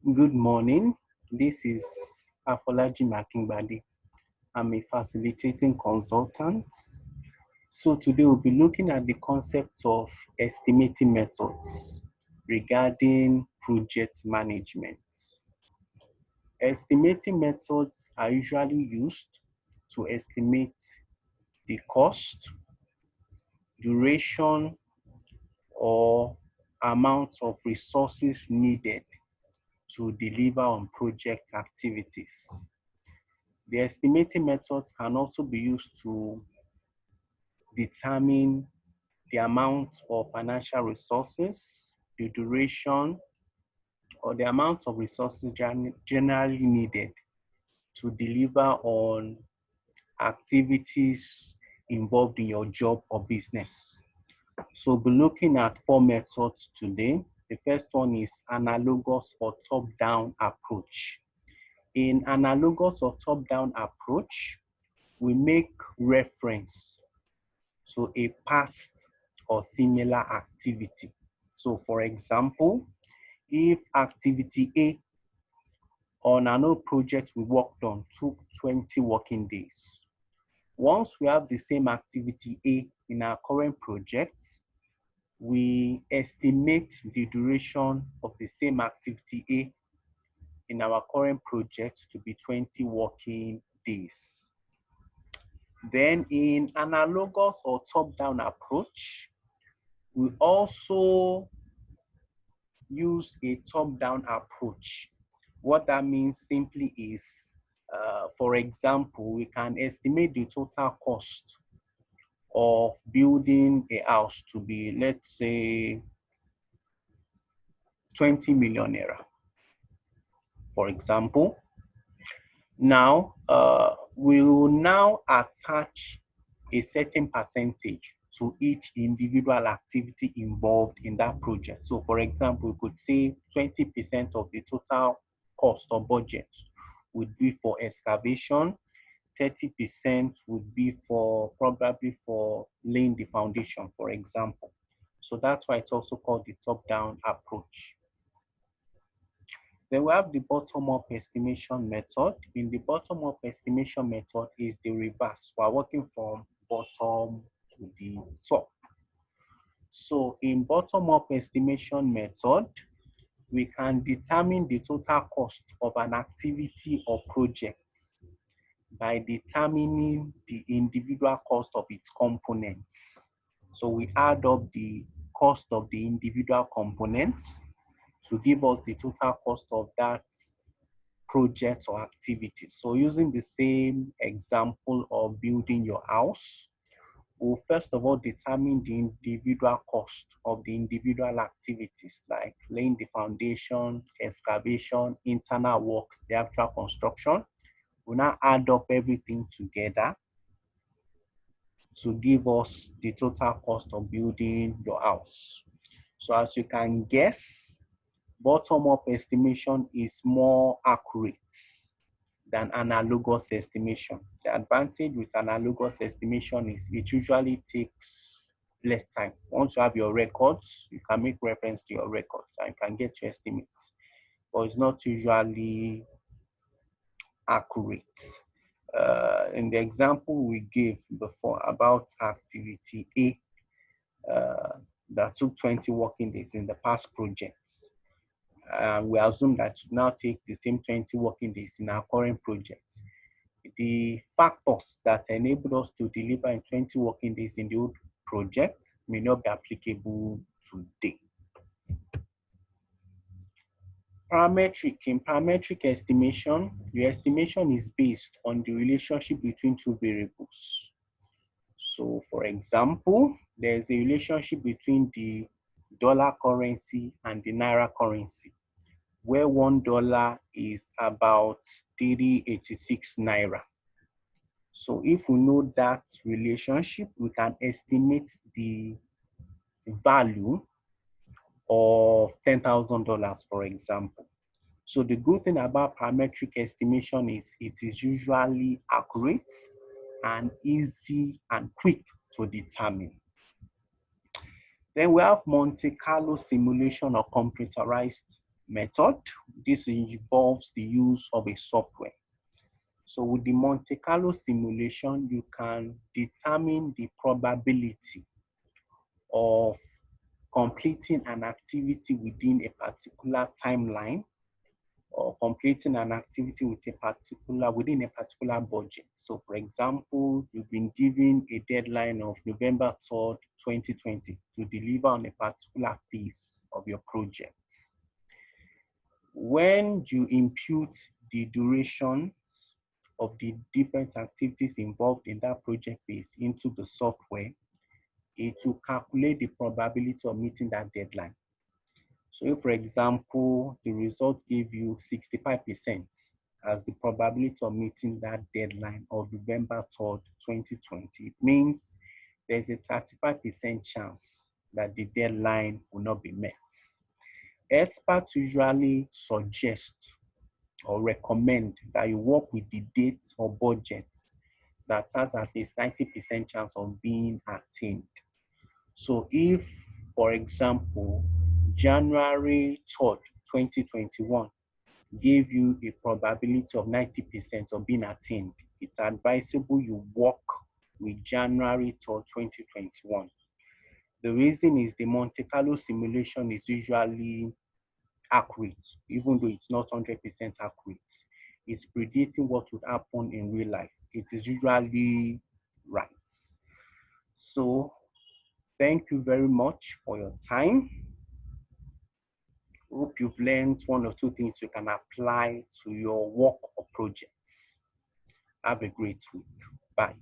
Good morning. This is Afolaji Makingbade. I'm a facilitating consultant. So today we'll be looking at the concept of estimating methods regarding project management. Estimating methods are usually used to estimate the cost, duration, or amount of resources needed to deliver on project activities. The estimating methods can also be used to determine the amount of financial resources, the duration, or the amount of resources generally needed to deliver on activities involved in your job or business. So we'll be looking at four methods today. The first one is analogous or top-down approach. In analogous or top-down approach, we make reference to a past or similar activity. So for example, if activity A on an old project we worked on took 20 working days, once we have the same activity A in our current project, we estimate the duration of the same activity A in our current project to be 20 working days. Then in analogous or top-down approach, we also use a top-down approach. What that means simply is, for example, we can estimate the total cost of building a house to be, let's say, 20 million naira, for example. Now, we will now attach a certain percentage to each individual activity involved in that project. So for example, we could say 20% of the total cost or budget would be for excavation, 30% would be for probably for laying the foundation, for example. So that's why it's also called the top-down approach. Then we have the bottom-up estimation method. In the bottom-up estimation method is the reverse. We're working from bottom to the top. So in bottom-up estimation method, we can determine the total cost of an activity or project by determining the individual cost of its components. So we add up the cost of the individual components to give us the total cost of that project or activity. So using the same example of building your house, we'll first of all determine the individual cost of the individual activities like laying the foundation, excavation, internal works, the actual construction. We'll now add up everything together to give us the total cost of building your house. So as you can guess, bottom-up estimation is more accurate than analogous estimation. The advantage with analogous estimation is it usually takes less time. Once you have your records, you can make reference to your records and you can get your estimates, but it's not usually accurate. In the example we gave before about activity A that took 20 working days in the past projects, we assume that it now take the same 20 working days in our current project. The factors that enabled us to deliver in 20 working days in the old project may not be applicable today. In parametric estimation, the estimation is based on the relationship between two variables. So for example, there's a relationship between the dollar currency and the naira currency, where $1 is about 386 naira. So if we know that relationship, we can estimate the value of $10,000, for example. So the good thing about parametric estimation is it is usually accurate and easy and quick to determine. Then we have Monte Carlo simulation or computerized method. This involves the use of a software. So with the Monte Carlo simulation, you can determine the probability of completing an activity within a particular timeline, or completing an activity within a particular budget. So for example, you've been given a deadline of November 3rd, 2020 to deliver on a particular phase of your project. When you impute the duration of the different activities involved in that project phase into the software, it will calculate the probability of meeting that deadline. So if, for example, the result gave you 65% as the probability of meeting that deadline of November 3rd, 2020, it means there's a 35% chance that the deadline will not be met. Experts usually suggest or recommend that you work with the date or budget that has at least 90% chance of being attained. So if, for example, January 3rd, 2021 gave you a probability of 90% of being attained, it's advisable you work with January 3rd, 2021. The reason is the Monte Carlo simulation is usually accurate, even though it's not 100% accurate. It's predicting what would happen in real life. It is usually right. So thank you very much for your time. Hope you've learned one or two things you can apply to your work or projects. Have a great week. Bye.